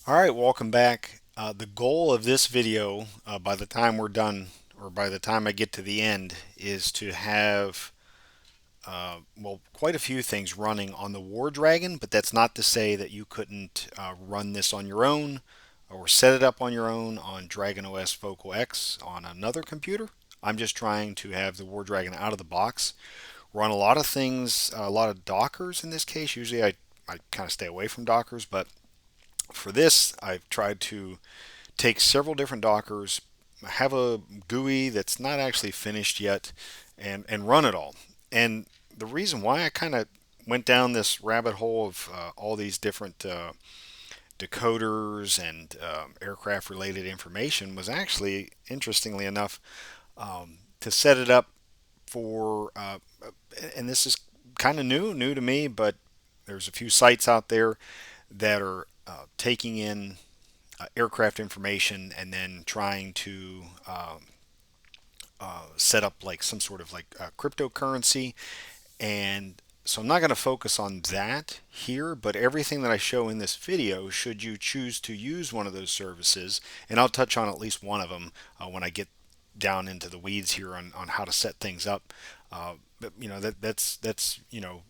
All right, welcome back. The goal of this video, by the time we're done, or by the time I get to the end, is to have, well, quite a few things running on the WarDragon, but that's not to say that you couldn't run this on your own or set it up on your own on Dragon OS Focal X on another computer. I'm just trying to have the WarDragon out of the box, run a lot of things, a lot of Dockers in this case. Usually I kind of stay away from Dockers, but for this, I've tried to take several different Dockers, have a GUI that's not actually finished yet, and run it all. And the reason why I kind of went down this rabbit hole of all these different decoders and aircraft related information was actually, interestingly enough, to set it up for, and this is kind of new to me, but there's a few sites out there that are taking in aircraft information and then trying to set up like some sort of like cryptocurrency. And so I'm not going to focus on that here, but everything that I show in this video, should you choose to use one of those services, and I'll touch on at least one of them when I get down into the weeds here on how to set things up. But that's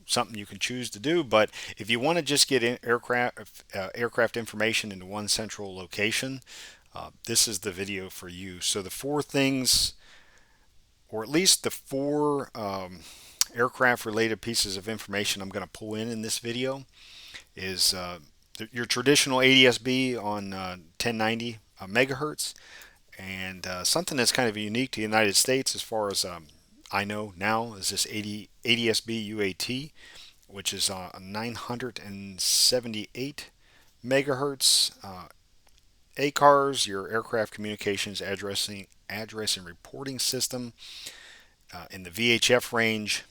something you can choose to do. But if you want to just get aircraft information into one central location, this is the video for you. So the four things, or at least the four aircraft related pieces of information I'm going to pull in this video, is your traditional ADSB on 1090 megahertz, and something that's kind of unique to the United States as far as I know now is this ADSB UAT, which is 978 megahertz. ACARS, your aircraft communications address and reporting system, in the VHF range,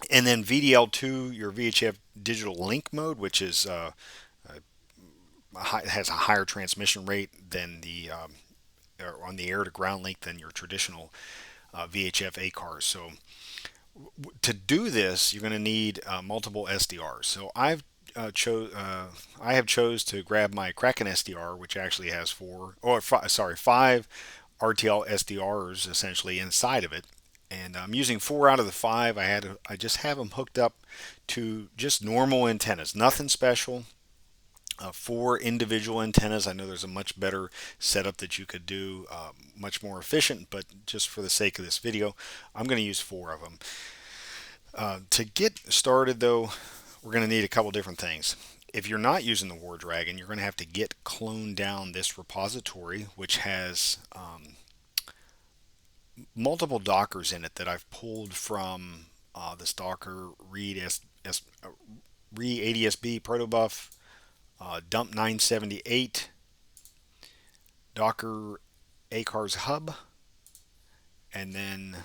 and then VDL2, your VHF digital link mode, which is has a higher transmission rate than the on the air to ground link than your traditional VHF ACARS. So to do this, you're going to need multiple SDRs. So I have chose to grab my KrakenSDR, which actually has five RTLSDRs essentially inside of it, and I'm using four out of the five. I just have them hooked up to just normal antennas, nothing special. Four individual antennas. I know there's a much better setup that you could do, much more efficient, but just for the sake of this video, I'm going to use four of them. To get started, though, we're going to need a couple different things. If you're not using the WarDragon, you're going to have to clone down this repository, which has multiple Dockers in it that I've pulled from this Docker READSB protobuf, dump 978, Docker ACARS hub, and then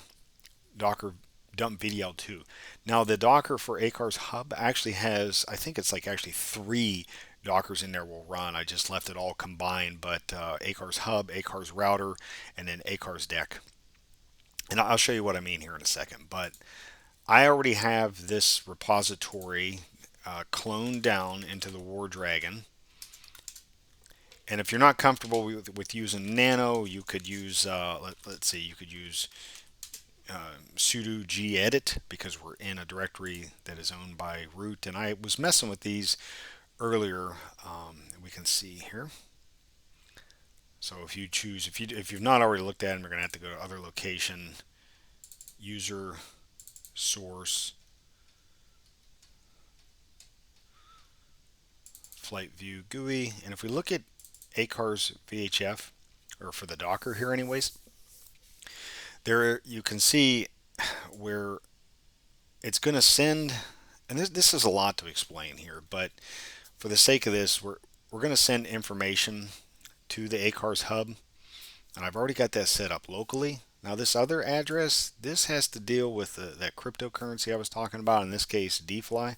Docker dump VDL2. Now the Docker for ACARS hub actually has, I think it's like actually three Dockers in there will run. I just left it all combined, but ACARS hub, ACARS router, and then ACARS deck. And I'll show you what I mean here in a second. But I already have this repository cloned down into the WarDragon. And if you're not comfortable with using Nano, you could use, let's see, you could use sudo gedit, because we're in a directory that is owned by root. And I was messing with these earlier. We can see here. So if you choose, if you've not already looked at them, you're going to have to go to other location, user, source, flight view GUI. And if we look at ACARS VHF, or for the Docker here anyways, there you can see where it's going to send, and this is a lot to explain here, but for the sake of this, we're going to send information to the ACARS hub, and I've already got that set up locally. Now this other address, this has to deal with that cryptocurrency I was talking about, in this case Defli,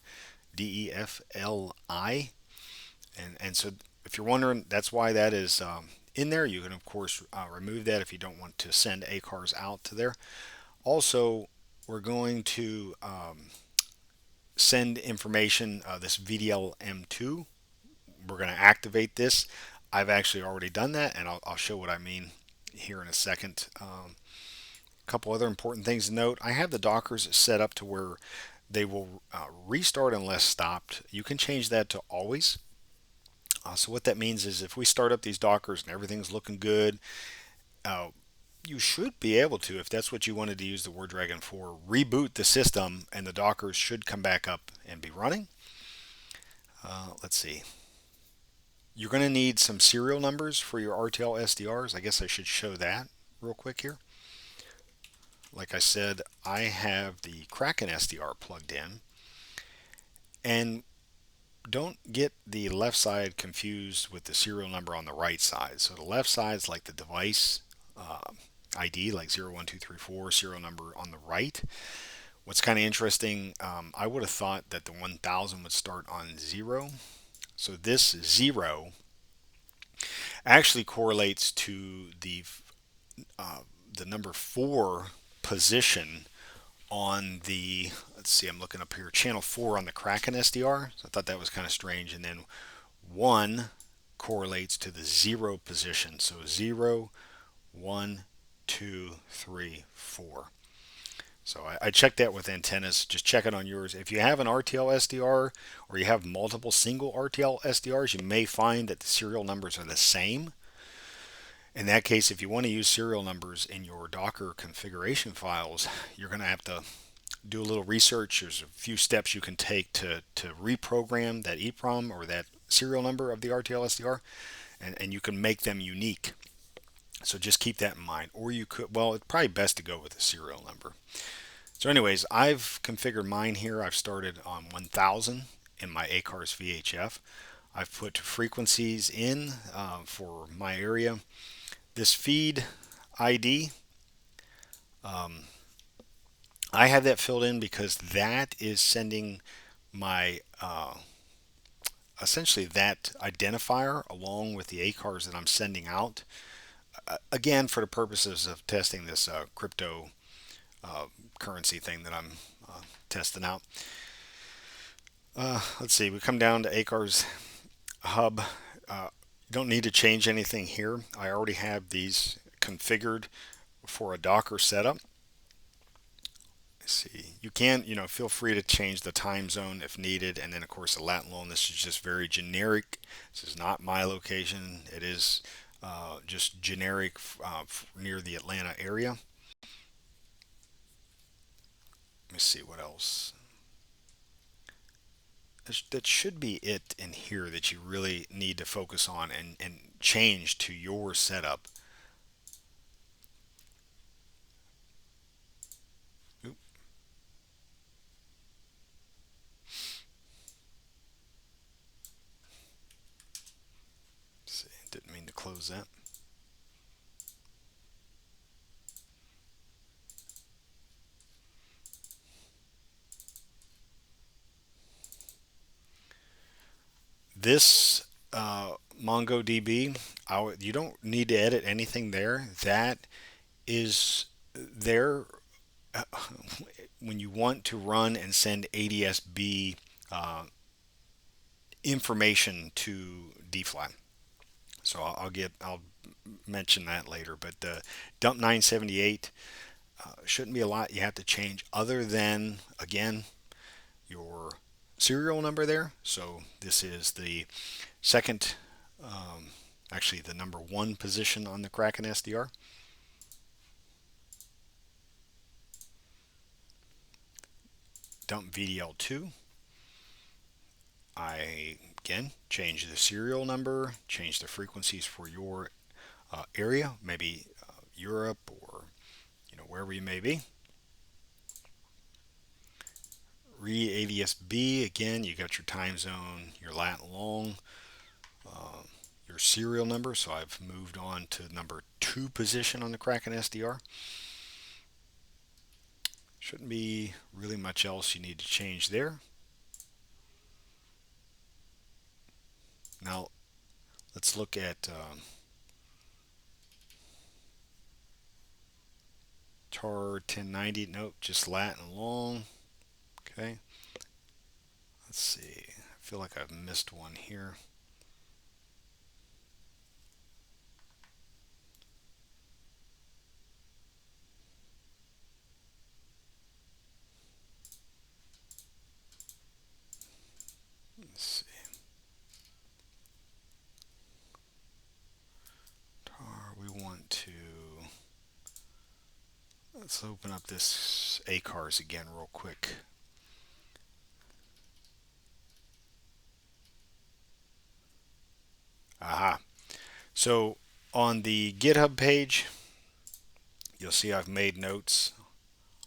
DEFLI, and so if you're wondering, that's why that is in there. You can of course remove that if you don't want to send ACARS out to there. Also, we're going to send information, this VDL2, we're going to activate this. I've actually already done that, and I'll show what I mean here in a second. A couple other important things to note. I have the Dockers set up to where they will restart unless stopped. You can change that to always. So what that means is if we start up these Dockers and everything's looking good, uh, you should be able to, if that's what you wanted to use the WarDragon for, reboot the system and the Dockers should come back up and be running. Let's see. You're going to need some serial numbers for your RTLSDRs. I guess I should show that real quick here. Like I said, I have the KrakenSDR plugged in. And don't get the left side confused with the serial number on the right side. So the left side is like the device ID, like 01234, serial number on the right. What's kind of interesting, I would have thought that the 1000 would start on 0. So this 0 actually correlates to the number 4 position on the, let's see, I'm looking up here, channel 4 on the Kraken SDR. So I thought that was kind of strange. And then 1 correlates to the 0 position. So 0, 1, 2, 3, 4. So I checked that with antennas. Just check it on yours. If you have an RTL SDR or you have multiple single RTL SDRs, you may find that the serial numbers are the same. In that case, if you want to use serial numbers in your Docker configuration files, you're going to have to do a little research. There's a few steps you can take to reprogram that EEPROM or that serial number of the RTL SDR, and you can make them unique. So just keep that in mind. Or you could, well, it's probably best to go with a serial number. So anyways, I've configured mine here. I've started on 1000 in my ACARS VHF. I've put frequencies in for my area. This feed ID, I have that filled in because that is sending my essentially that identifier along with the ACARS that I'm sending out. Again, for the purposes of testing this crypto currency thing that I'm testing out. Let's see, we come down to ACARS hub. You don't need to change anything here. I already have these configured for a Docker setup. Let's see, you can, feel free to change the time zone if needed, and then of course the lat and long. This is just very generic. This is not my location. It is just generic near the Atlanta area. Let me see what else. That should be it in here that you really need to focus on and change to your setup. Oop. See, didn't mean to close that. This MongoDB, you don't need to edit anything there. That is there when you want to run and send ADSB information to Defli. So I'll mention that later. But the dump 978 shouldn't be a lot you have to change other than, again, your serial number there. So this is the second, actually the number 1 position on the Kraken SDR. Dump VDL2. I, again, change the serial number, change the frequencies for your area, maybe Europe or wherever you may be. READSB, again, you got your time zone, your lat and long, your serial number. So I've moved on to number 2 position on the Kraken SDR. Shouldn't be really much else you need to change there. Now let's look at TAR1090. Nope, just lat and long. Okay. Let's see. I feel like I've missed one here. let's open up this ACARS again real quick. Aha. So on the GitHub page, you'll see I've made notes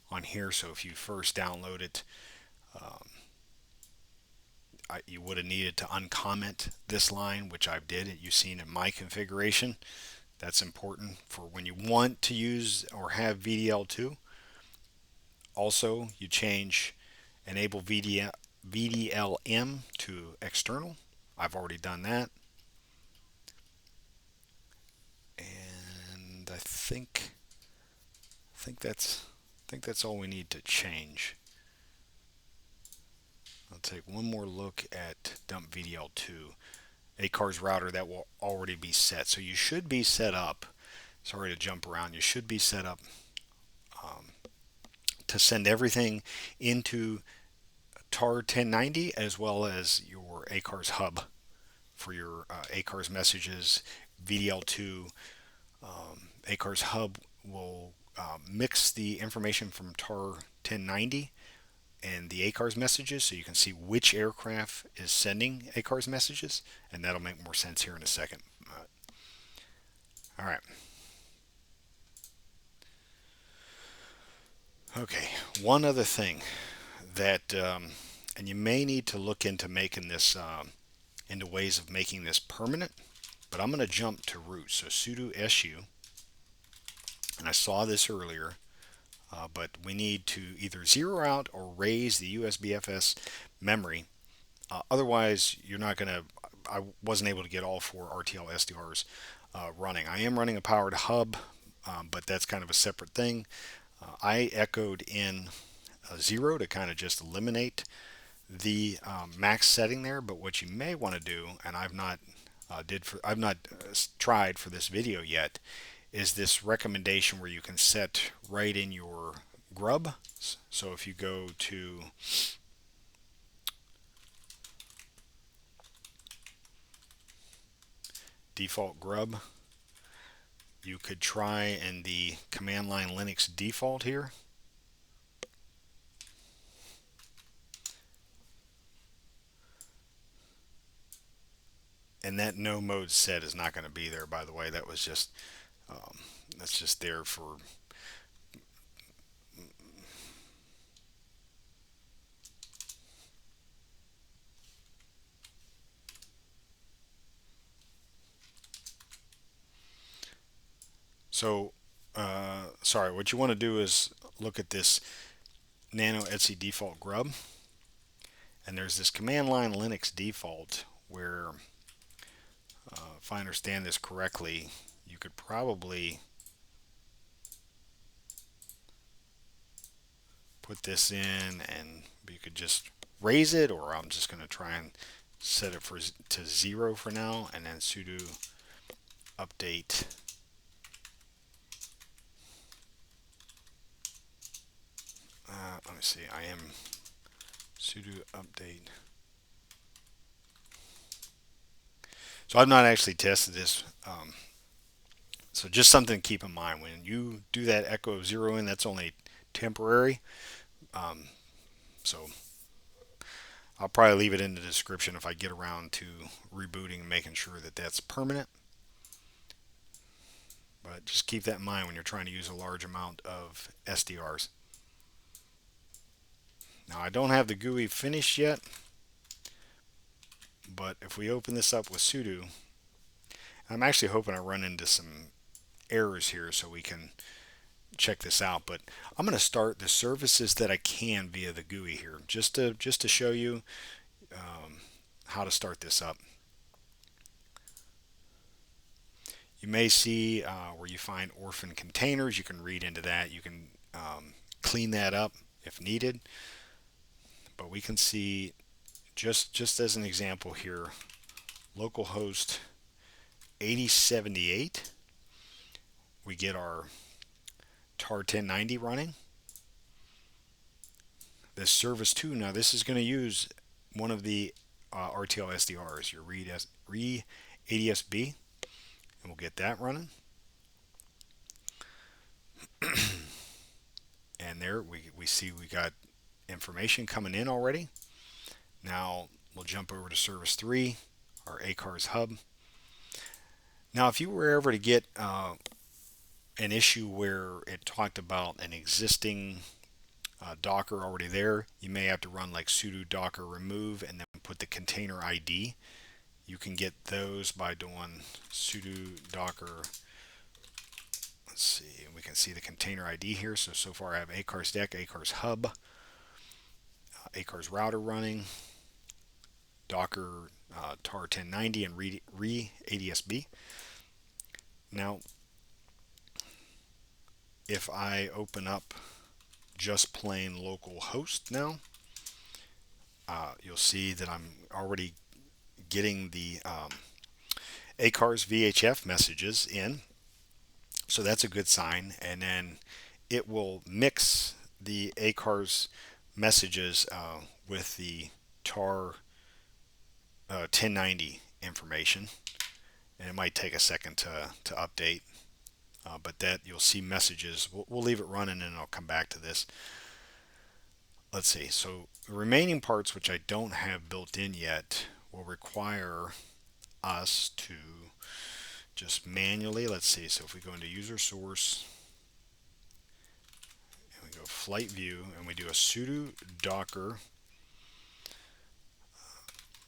on here. So if you first download it, you would have needed to uncomment this line, which I did. You've seen in my configuration. That's important for when you want to use or have VDL2. Also, you change enable VDLM to external. I've already done that. And I think that's all we need to change. I'll take one more look at dump VDL2. ACARS router, that will already be set. So you should be set up. Sorry to jump around. You should be set up to send everything into TAR1090 as well as your ACARS hub for your ACARS messages. VDL2 ACARS hub will mix the information from TAR1090 and the ACARS messages, so you can see which aircraft is sending ACARS messages, and that'll make more sense here in a second. All right. Okay, one other thing that, and you may need to look into making this, into ways of making this permanent, but I'm going to jump to root. So sudo su, and I saw this earlier, but we need to either zero out or raise the USBFS memory. Otherwise, you're not going to, I wasn't able to get all 4 RTLSDRs running. I am running a powered hub, but that's kind of a separate thing. I echoed in 0 to kind of just eliminate the max setting there, but what you may want to do, and I've not tried for this video yet, is this recommendation where you can set right in your grub. So if you go to default grub, you could try in the command line Linux default here. And that no mode set is not going to be there, by the way. That was just that's just there for sorry, what you want to do is look at this nano etc default grub, and there's this command line Linux default where if I understand this correctly, you could probably put this in and you could just raise it, or I'm just going to try and set it to 0 for now, and then sudo update let me see, I am sudo update. So I've not actually tested this, so just something to keep in mind when you do that echo of 0 in, that's only temporary. So I'll probably leave it in the description if I get around to rebooting and making sure that that's permanent. But just keep that in mind when you're trying to use a large amount of SDRs. Now I don't have the GUI finished yet, but if we open this up with sudo, I'm actually hoping I run into some errors here so we can check this out. But I'm going to start the services that I can via the GUI here, just to show you how to start this up. You may see where you find orphan containers. You can read into that. You can clean that up if needed. But we can see, just as an example here, localhost 8078. We get our TAR1090 running. This service 2, now this is going to use one of the RTLSDRs, your READSB, and we'll get that running. And there we see we got information coming in already. Now we'll jump over to service 3, our ACARS hub. Now if you were ever to get an issue where it talked about an existing Docker already there, you may have to run like sudo docker remove and then put the container ID. You can get those by doing sudo docker. Let's see, we can see the container ID here. So far I have ACARS deck, ACARS hub, ACARS router running, Docker TAR1090 and READSB. Now, if I open up just plain local host now, you'll see that I'm already getting the ACARS VHF messages in. So that's a good sign. And then it will mix the ACARS messages with the TAR 1090 information. And it might take a second to update. But that you'll see messages. We'll leave it running and I'll come back to this. Let's see. So the remaining parts, which I don't have built in yet, will require us to just manually, let's see, so if we go into user source and we go flight view and we do a sudo docker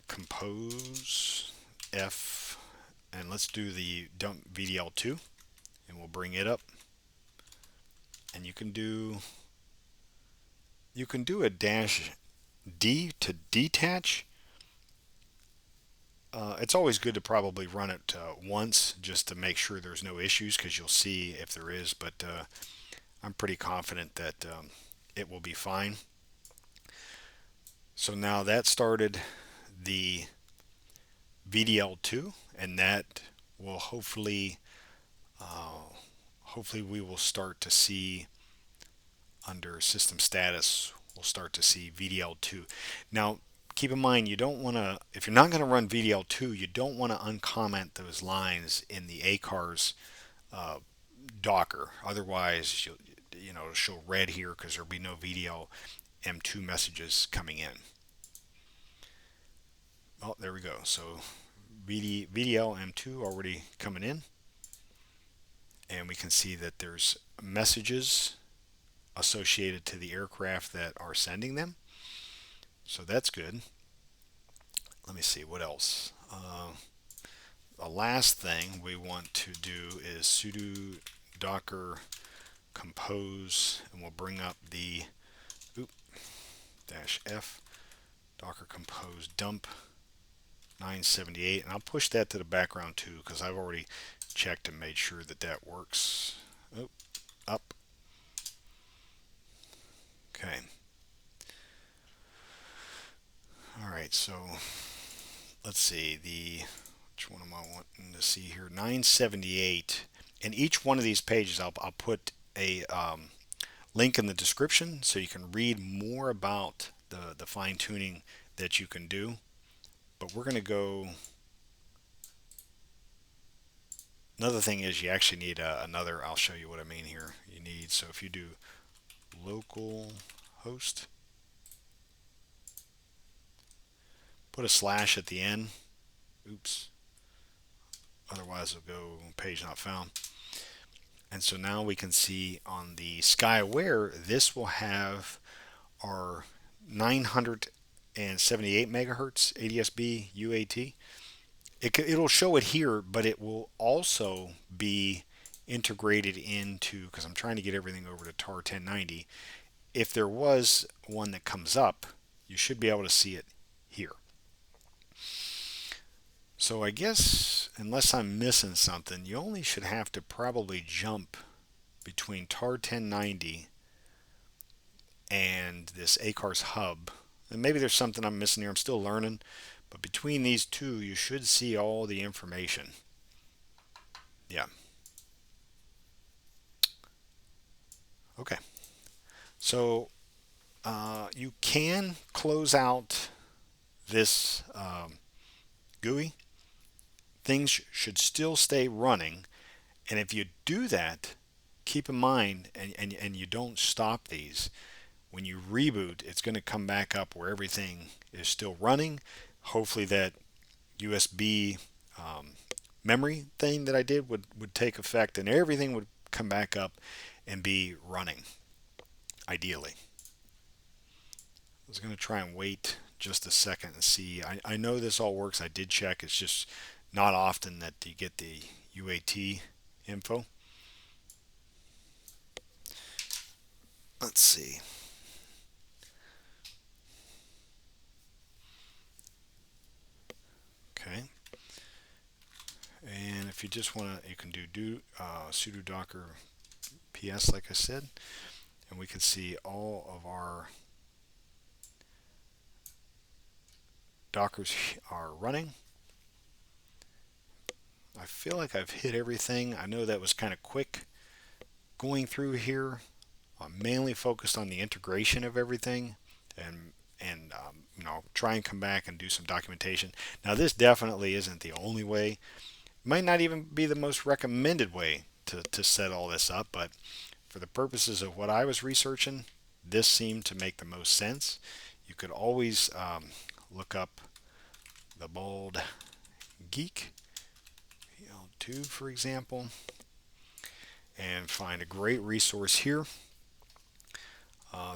compose f, and let's do the dump VDL2 and we'll bring it up, and you can do a dash D to detach. It's always good to probably run it once just to make sure there's no issues, because you'll see if there is, but I'm pretty confident that it will be fine. So now that started the VDL2, and that will hopefully we will start to see under system status, we'll start to see VDL2. Now keep in mind, you don't want to, if you're not going to run VDL2, you don't want to uncomment those lines in the ACARS Docker. Otherwise, it'll show red here because there'll be no VDL-M2 messages coming in. Oh, there we go. So VDL-M2 already coming in. And we can see that there's messages associated to the aircraft that are sending them. So that's good. Let me see what else. The last thing we want to do is sudo docker compose, and we'll bring up the -f docker compose dump 978, and I'll push that to the background too because I've already checked and made sure that that works. Up. Okay. All right, so let's see, which one am I wanting to see here? 978. And each one of these pages, I'll put a link in the description so you can read more about the fine tuning that you can do. But we're going to go. Another thing is you actually need another. I'll show you what I mean here. You need, so if you do local host, put a slash at the end. Oops. Otherwise it'll go page not found. And so now we can see on the SkyAware, this will have our 978 megahertz ADSB UAT. It'll show it here, but it will also be integrated into, because I'm trying to get everything over to TAR 1090. If there was one that comes up, you should be able to see it here. So I guess, unless I'm missing something, you only should have to probably jump between TAR 1090 and this ACARS hub. And maybe there's something I'm missing here. I'm still learning. But between these two, you should see all the information. Yeah. Okay. So you can close out this GUI. Things should still stay running. And if you do that, keep in mind, and you don't stop these, when you reboot, it's going to come back up where everything is still running. Hopefully that USB memory thing that I did would take effect and everything would come back up and be running, ideally. I was going to try and wait just a second and see. I know this all works. I did check. It's just not often that you get the UAT info. Let's see. Okay. And if you just want to, you can do sudo docker ps like I said, and we can see all of our Dockers are running. I feel like I've hit everything. I know that was kind of quick going through here. I'm mainly focused on the integration of everything, and you know, try and come back and do some documentation. Now this definitely isn't the only way. It might not even be the most recommended way to set all this up, but for the purposes of what I was researching, this seemed to make the most sense. You could always look up the Bald Geek VDL2, for example, and find a great resource here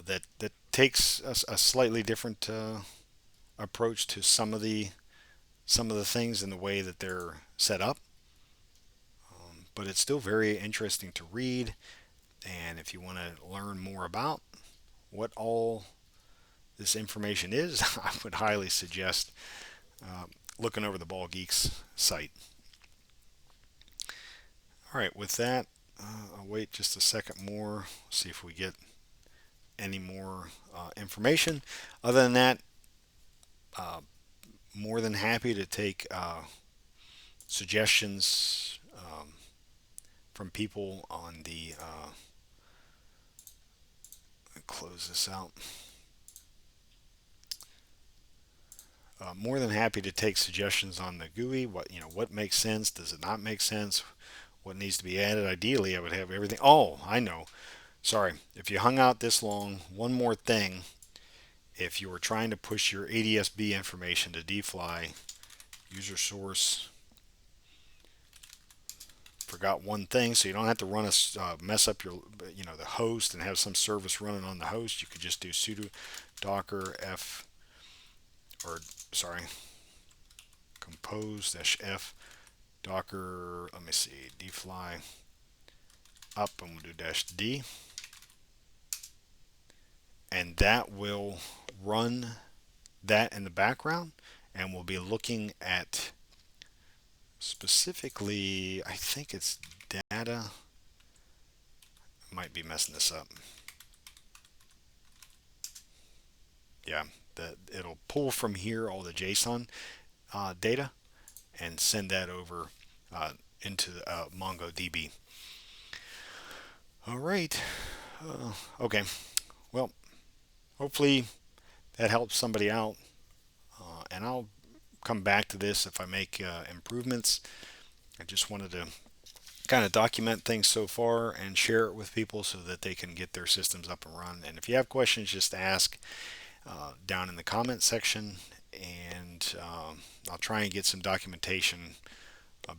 that takes a slightly different approach to some of the things in the way that they're set up. But it's still very interesting to read, and if you want to learn more about what all this information is, I would highly suggest looking over the Ball Geeks site. All right, with that, I'll wait just a second more, see if we get any more information. Other than that, more than happy to take suggestions from people on the close this out. More than happy to take suggestions on the GUI. What makes sense? Does it not make sense? What needs to be added? Ideally, I would have everything. Oh, I know. Sorry. If you hung out this long, one more thing. If you were trying to push your ADSB information to Defli, user source, forgot one thing, so you don't have to run mess up your the host and have some service running on the host. You could just do sudo docker f, or sorry, compose -f docker, let me see, Defli up, and we'll do -d, and that will run that in the background, and we'll be looking at specifically, I think it's data. Might be messing this up. Yeah, it'll pull from here all the JSON data and send that over into MongoDB. All right. Okay. Well, hopefully that helps somebody out, and I'll come back to this if I make improvements. I just wanted to kind of document things so far and share it with people so that they can get their systems up and run. And if you have questions, just ask down in the comment section, and I'll try and get some documentation,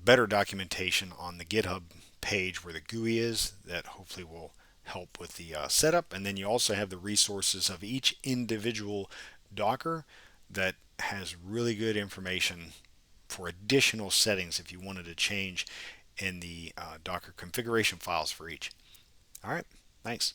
better documentation on the GitHub page where the GUI is, that hopefully will help with the setup. And then you also have the resources of each individual Docker that has really good information for additional settings if you wanted to change in the Docker configuration files for each. All right, thanks.